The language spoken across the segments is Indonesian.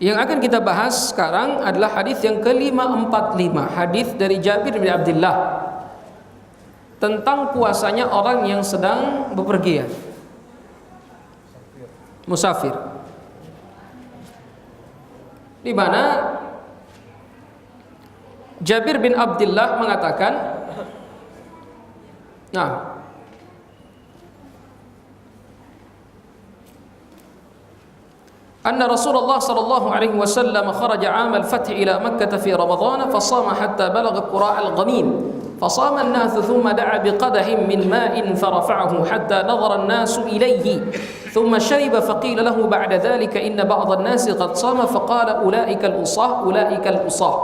Yang akan kita bahas sekarang adalah hadis yang ke-545, hadis dari Jabir bin Abdullah tentang puasanya orang yang sedang bepergian, musafir. Di mana Jabir bin Abdullah mengatakan, أن رسول الله صلى الله عليه وسلم خرج عام الفتح إلى مكة في رمضان فصام حتى بلغ قراء الغميم فصام الناس ثم دعا بقدح من ماء فرفعه حتى نظر الناس إليه ثم شرب فقيل له بعد ذلك إن بعض الناس قد صام فقال أولئك الأصاة.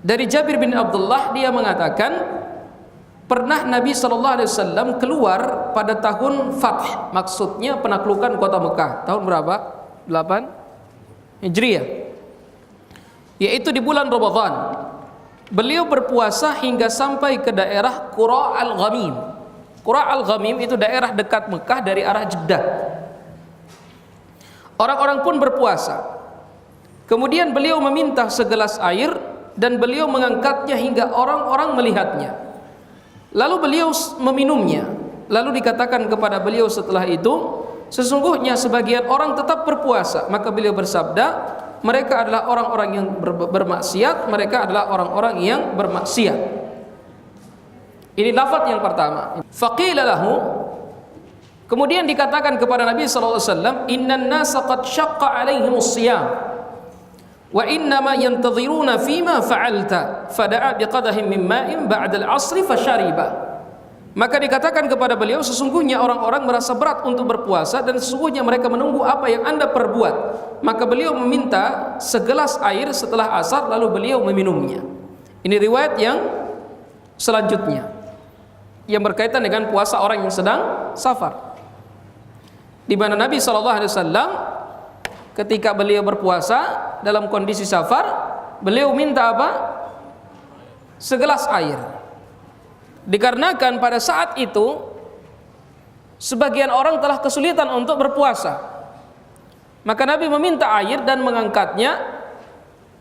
Dari Jabir bin Abdullah, dia mengatakan pernah Nabi SAW keluar pada tahun Fath, maksudnya penaklukan kota Mekah. Tahun berapa? 8 Hijriah, yaitu di bulan Ramadan. Beliau berpuasa hingga sampai ke daerah Qura al-Ghamim. Qura al-Ghamim itu daerah dekat Mekah dari arah Jeddah. Orang-orang pun berpuasa. Kemudian beliau meminta segelas air dan beliau mengangkatnya hingga orang-orang melihatnya. Lalu beliau meminumnya. Lalu dikatakan kepada beliau setelah itu, sesungguhnya sebagian orang tetap berpuasa. Maka beliau bersabda, mereka adalah orang-orang yang bermaksiat, mereka adalah orang-orang yang bermaksiat. Ini lafaz yang pertama. Faqila lahu, kemudian dikatakan kepada Nabi SAW, innan nasa qad syaqqa alaihimus siyam wa innama yantadhiruna fima fa'alta fada'a biqadahin min ma'in ba'da al-'asri fashariba. Maka dikatakan kepada beliau, sesungguhnya orang-orang merasa berat untuk berpuasa dan sesungguhnya mereka menunggu apa yang Anda perbuat. Maka beliau meminta segelas air setelah asar lalu beliau meminumnya. Ini riwayat yang selanjutnya yang berkaitan dengan puasa orang yang sedang safar, di mana Nabi SAW ketika beliau berpuasa dalam kondisi safar, beliau minta apa? Segelas air. Dikarenakan pada saat itu sebagian orang telah kesulitan untuk berpuasa. Maka Nabi meminta air dan mengangkatnya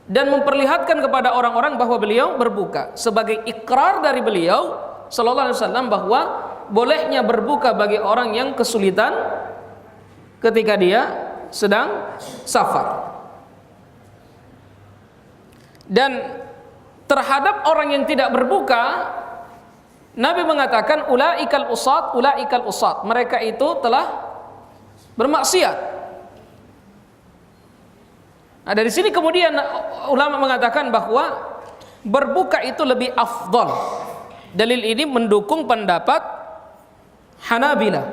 dan memperlihatkan kepada orang-orang bahwa beliau berbuka, sebagai ikrar dari beliau sallallahu alaihi wasallam bahwa bolehnya berbuka bagi orang yang kesulitan ketika dia sedang safar. Dan terhadap orang yang tidak berbuka, Nabi mengatakan ulaikal usat, mereka itu telah bermaksiat. Nah, dari sini kemudian ulama mengatakan bahwa berbuka itu lebih afdal. Dalil ini mendukung pendapat Hanabilah.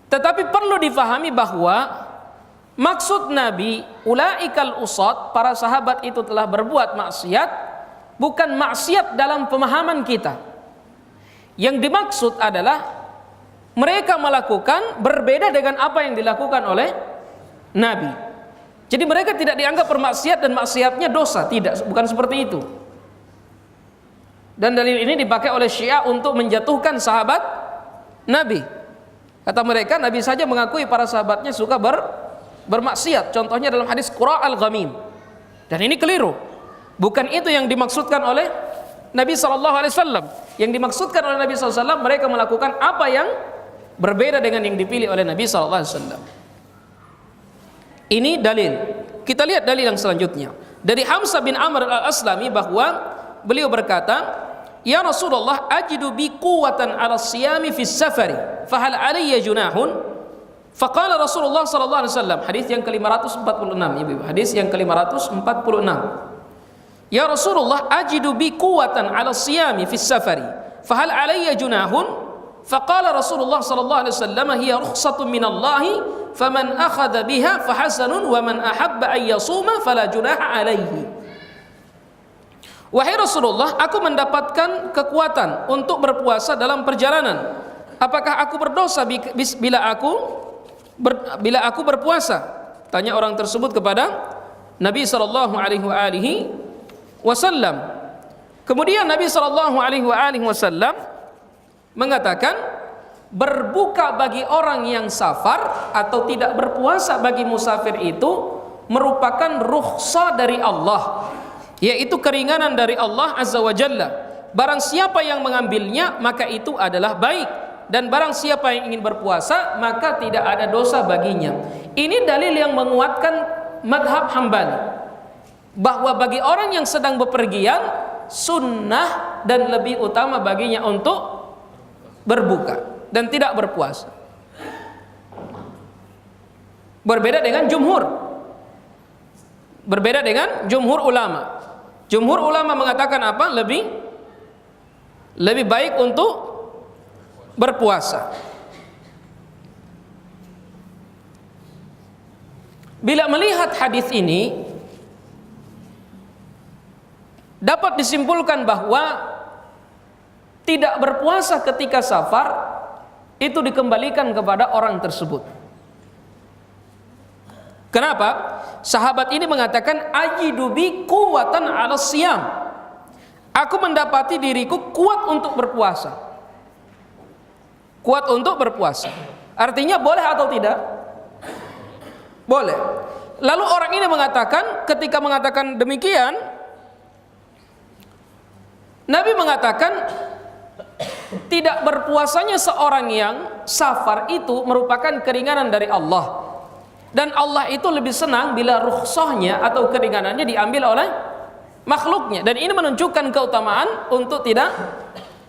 Tetapi perlu difahami bahwa maksud Nabi ulaikal usat, para sahabat itu telah berbuat maksiat, bukan maksiat dalam pemahaman kita. Yang dimaksud adalah mereka melakukan berbeda dengan apa yang dilakukan oleh Nabi. Jadi mereka tidak dianggap bermaksiat dan maksiatnya dosa, tidak, bukan seperti itu. Dan dalil ini dipakai oleh Syiah untuk menjatuhkan sahabat Nabi. Kata mereka, Nabi saja mengakui para sahabatnya suka bermaksiat. Contohnya dalam hadis Qura al-Ghamim. Dan ini keliru. Bukan itu yang dimaksudkan oleh Nabi SAW. Yang dimaksudkan oleh Nabi SAW, mereka melakukan apa yang berbeda dengan yang dipilih oleh Nabi SAW. Ini dalil. Kita lihat dalil yang selanjutnya. Dari Hamzah bin Amr al-Aslami bahwa beliau berkata, ya Rasulullah, ajidu bi quwwatan 'ala siyami fi safari fahal alayya junahun? Faqala Rasulullah sallallahu alaihi wasallam, hadis yang ke-546, Ibu. Hadis yang ke-546. Ya Rasulullah, ajidu bi quwwatan 'ala siyami fi safari fahal alayya junahun? Faqala Rasulullah sallallahu alaihi wasallam, hiya rukhsatun minallahi faman akhadha biha fahasanun wa man ahabba an yasuma fala junaha alaihi. Wahai Rasulullah, aku mendapatkan kekuatan untuk berpuasa dalam perjalanan. Apakah aku berdosa bila aku berpuasa? Tanya orang tersebut kepada Nabi sallallahu alaihi wasallam. Kemudian Nabi sallallahu alaihi wasallam mengatakan, berbuka bagi orang yang safar atau tidak berpuasa bagi musafir itu merupakan rukhsah dari Allah, yaitu keringanan dari Allah Azza wa Jalla. Barang siapa yang mengambilnya maka itu adalah baik, dan barang siapa yang ingin berpuasa maka tidak ada dosa baginya. Ini dalil yang menguatkan madhab Hambali, bahwa bagi orang yang sedang bepergian sunnah dan lebih utama baginya untuk berbuka dan tidak berpuasa. Berbeda dengan jumhur ulama. Jumhur ulama mengatakan apa? Lebih baik untuk berpuasa. Bila melihat hadis ini, dapat disimpulkan bahwa tidak berpuasa ketika safar itu dikembalikan kepada orang tersebut. Kenapa? Sahabat ini mengatakan, ajidu bi quwwatan 'ala siyam. Aku mendapati diriku kuat untuk berpuasa. Kuat untuk berpuasa. Artinya boleh atau tidak? Boleh. Lalu orang ini mengatakan, ketika mengatakan demikian, Nabi mengatakan tidak berpuasanya seorang yang safar itu merupakan keringanan dari Allah. Dan Allah itu lebih senang bila rukhsahnya atau keringanannya diambil oleh makhluknya. Dan ini menunjukkan keutamaan untuk tidak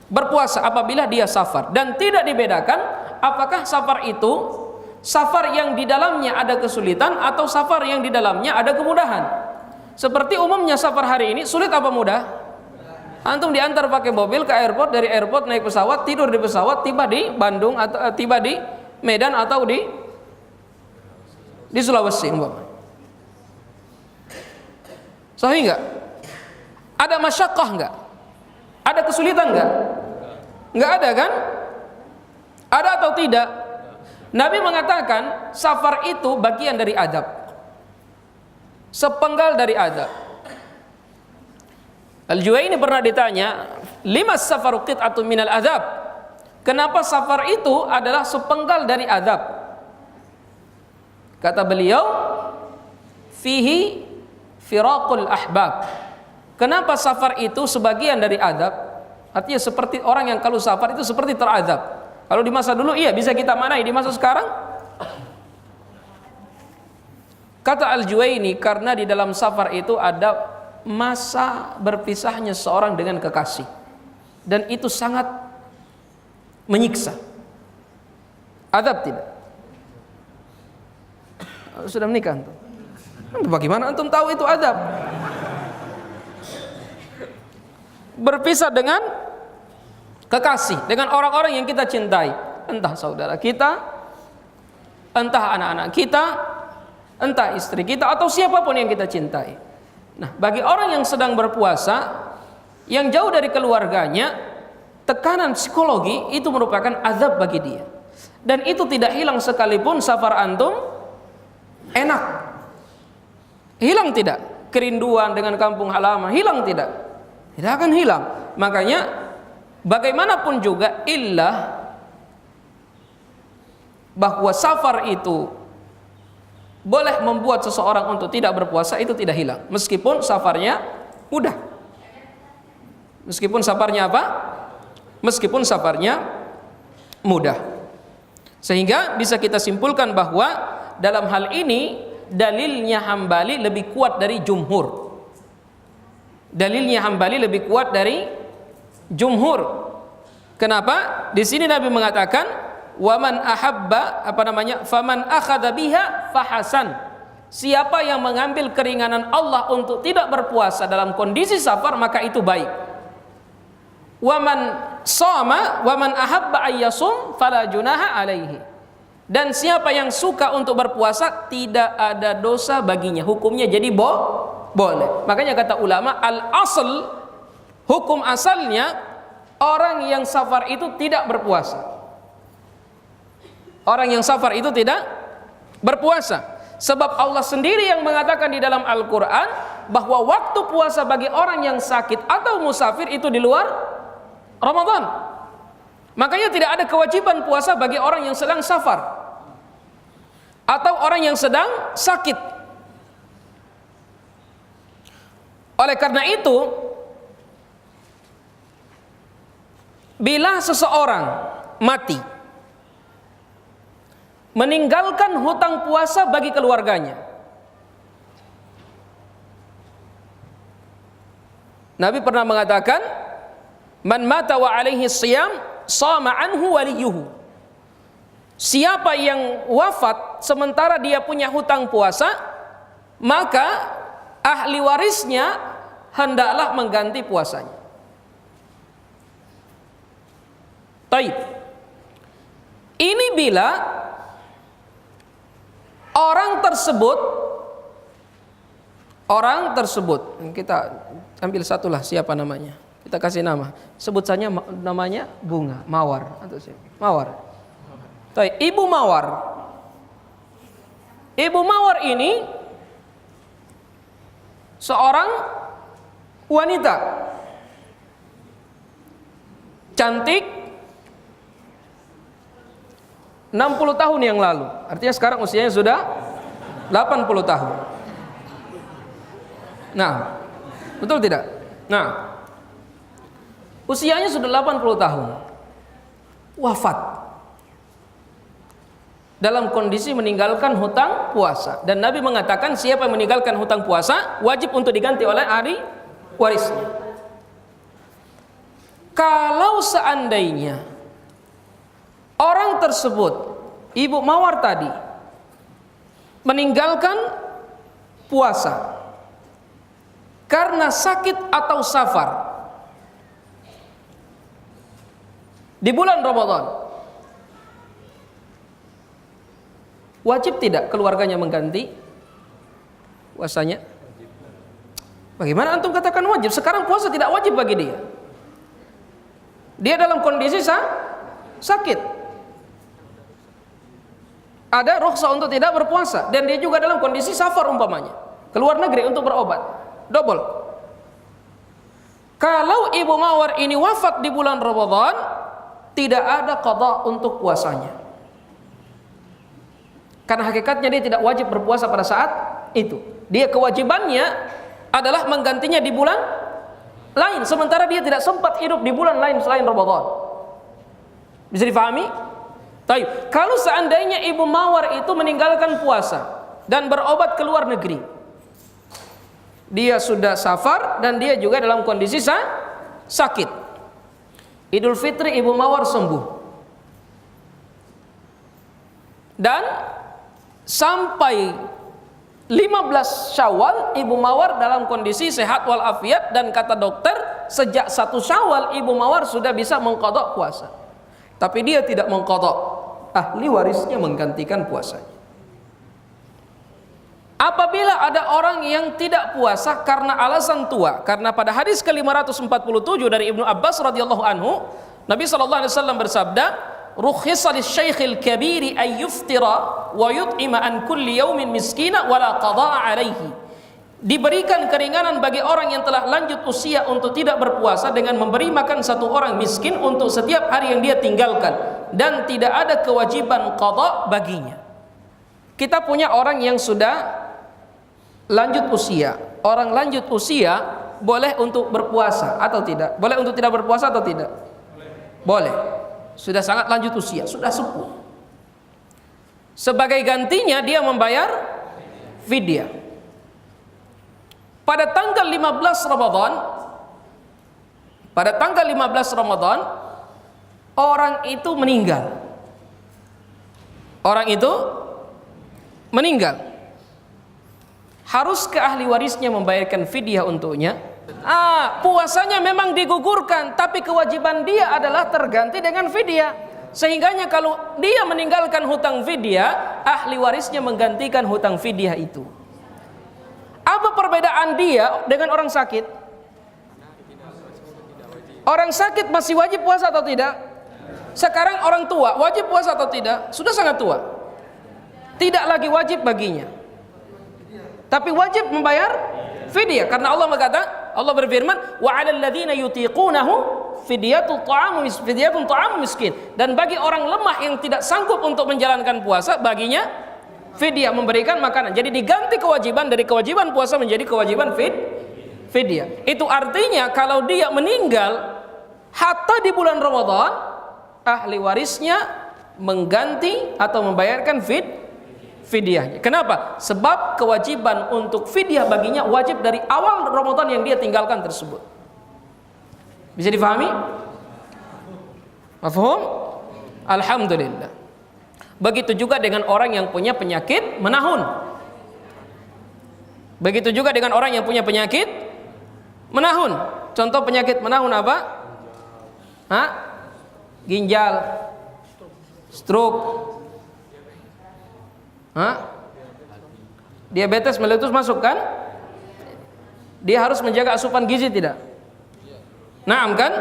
berpuasa apabila dia safar. Dan tidak dibedakan apakah safar itu safar yang di dalamnya ada kesulitan atau safar yang di dalamnya ada kemudahan. Seperti umumnya safar hari ini sulit apa mudah? Antum diantar pakai mobil ke airport, dari airport naik pesawat, tidur di pesawat, tiba di Bandung atau tiba di Medan atau di Sulawesi, sahih nggak? Ada masyaqqah nggak? Ada kesulitan nggak? Nggak ada kan? Ada atau tidak? Nabi mengatakan safar itu bagian dari adab, sepenggal dari adab. Al-Juwaini pernah ditanya, lima safaru qit'atun minal adab? Kenapa safar itu adalah sepenggal dari adab? Kata beliau, fihi firaqul ahbab. Kenapa safar itu sebagian dari adab? Artinya seperti orang yang kalau safar itu seperti teradab. Kalau di masa dulu iya bisa kita manai, di masa sekarang? Kata Al-Juwaini, karena di dalam safar itu ada masa berpisahnya seorang dengan kekasih, dan itu sangat menyiksa. Adab tidak? Sudah menikah antum? Bagaimana antum tahu itu adab? Berpisah dengan kekasih, dengan orang-orang yang kita cintai, entah saudara kita, entah anak-anak kita, entah istri kita, atau siapapun yang kita cintai. Nah, bagi orang yang sedang berpuasa, yang jauh dari keluarganya, tekanan psikologi itu merupakan azab bagi dia. Dan itu tidak hilang sekalipun safar antum enak. Hilang tidak? Kerinduan dengan kampung halaman, hilang tidak? Tidak akan hilang. Makanya bagaimanapun juga illah bahwa safar itu boleh membuat seseorang untuk tidak berpuasa itu tidak hilang, meskipun safarnya mudah. Meskipun safarnya apa? Meskipun safarnya mudah. Sehingga bisa kita simpulkan bahwa dalam hal ini dalilnya Hambali lebih kuat dari jumhur. Dalilnya Hambali lebih kuat dari jumhur. Kenapa? Di sini Nabi mengatakan, waman ahabba faman akhadha biha fahasan. Siapa yang mengambil keringanan Allah untuk tidak berpuasa dalam kondisi safar, maka itu baik. Waman shoma waman ahabba ayyasum fala junaha alaihi. Dan siapa yang suka untuk berpuasa, tidak ada dosa baginya, hukumnya jadi boleh. Makanya kata ulama, al-asl, hukum asalnya orang yang safar itu tidak berpuasa. Orang yang safar itu tidak berpuasa. Sebab Allah sendiri yang mengatakan di dalam Al-Quran bahwa waktu puasa bagi orang yang sakit atau musafir itu di luar Ramadan. Makanya tidak ada kewajiban puasa bagi orang yang sedang safar atau orang yang sedang sakit. Oleh karena itu, bila seseorang mati meninggalkan hutang puasa bagi keluarganya, Nabi pernah mengatakan, man mata wa alaihi siyam sama anhu waliyuhu. Siapa yang wafat sementara dia punya hutang puasa, maka ahli warisnya hendaklah mengganti puasanya. Taib. Ini bila orang tersebut, kita ambil satulah, siapa namanya, kita kasih nama, sebut saja namanya Bunga, Mawar atau siapa? Mawar. Taib. Ibu Mawar ini seorang wanita cantik 60 tahun yang lalu. Artinya sekarang usianya sudah 80 tahun. Nah, betul tidak? Nah, usianya sudah 80 tahun. Wafat dalam kondisi meninggalkan hutang puasa. Dan Nabi mengatakan siapa yang meninggalkan hutang puasa wajib untuk diganti oleh ahli warisnya. Kalau seandainya orang tersebut, Ibu Mawar tadi, meninggalkan puasa karena sakit atau safar di bulan Ramadan, wajib tidak keluarganya mengganti puasanya? Bagaimana antum katakan wajib? Sekarang puasa tidak wajib bagi dia. Dia dalam kondisi sakit. Ada rukhsah untuk tidak berpuasa, dan dia juga dalam kondisi safar umpamanya, keluar negeri untuk berobat, double. Kalau Ibu Mawar ini wafat di bulan Ramadan, tidak ada qada untuk puasanya. Karena hakikatnya dia tidak wajib berpuasa pada saat itu. Dia kewajibannya adalah menggantinya di bulan lain, sementara dia tidak sempat hidup di bulan lain selain Ramadan. Bisa difahami? Baik. Kalau seandainya Ibu Mawar itu meninggalkan puasa dan berobat ke luar negeri, dia sudah safar dan dia juga dalam kondisi sakit. Idul Fitri Ibu Mawar sembuh, dan sampai 15 Syawal Ibu Mawar dalam kondisi sehat walafiat, dan kata dokter sejak 1 Syawal Ibu Mawar sudah bisa mengqadha puasa. Tapi dia tidak mengqadha, ahli warisnya menggantikan puasanya. Apabila ada orang yang tidak puasa karena alasan tua, karena pada hadis ke-547 dari Ibnu Abbas radhiyallahu anhu, Nabi sallallahu alaihi wasallam bersabda, rukhisa lisyaikhil kabiri ay yuftira wa yut'ima an kulli yaumin miskina wala qada'a alaihi. Diberikan keringanan bagi orang yang telah lanjut usia untuk tidak berpuasa dengan memberi makan satu orang miskin untuk setiap hari yang dia tinggalkan, dan tidak ada kewajiban qada baginya. Kita punya orang yang sudah lanjut usia. Orang lanjut usia boleh untuk berpuasa atau tidak? Boleh untuk tidak berpuasa atau tidak? Boleh. Sudah sangat lanjut usia, sudah sepuh. Sebagai gantinya dia membayar fidyah. Pada tanggal 15 Ramadan, orang itu meninggal. Haruskah ahli warisnya membayarkan fidyah untuknya? Puasanya memang digugurkan, tapi kewajiban dia adalah terganti dengan fidyah. Sehingganya kalau dia meninggalkan hutang fidyah, ahli warisnya menggantikan hutang fidyah itu. Apa perbedaan dia dengan orang sakit? Orang sakit masih wajib puasa atau tidak? Sekarang orang tua wajib puasa atau tidak? Sudah sangat tua, tidak lagi wajib baginya, tapi wajib membayar fidyah, karena Allah berfirman, wa 'alal ladzina yutiqunahu fidyatun ta'amu miskin. Dan bagi orang lemah yang tidak sanggup untuk menjalankan puasa, baginya fidyah, memberikan makanan. Jadi diganti kewajiban dari kewajiban puasa menjadi kewajiban fidyah. Itu artinya kalau dia meninggal hatta di bulan Ramadan, ahli warisnya mengganti atau membayarkan fidyah. Kenapa? Sebab kewajiban untuk fidyah baginya wajib dari awal Ramadan yang dia tinggalkan tersebut. Bisa difahami? Mafhum? Alhamdulillah. Begitu juga dengan orang yang punya penyakit menahun. Begitu juga dengan orang yang punya penyakit menahun. Contoh penyakit menahun apa? Ginjal, stroke, diabetes meletus masuk kan? Dia harus menjaga asupan gizi tidak? Naam kan?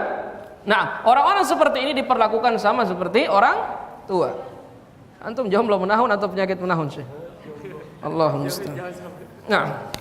Nah, orang-orang seperti ini diperlakukan sama seperti orang tua. Antum jomblo menahun atau penyakit menahun sih? Allahumma musta'an. Nah,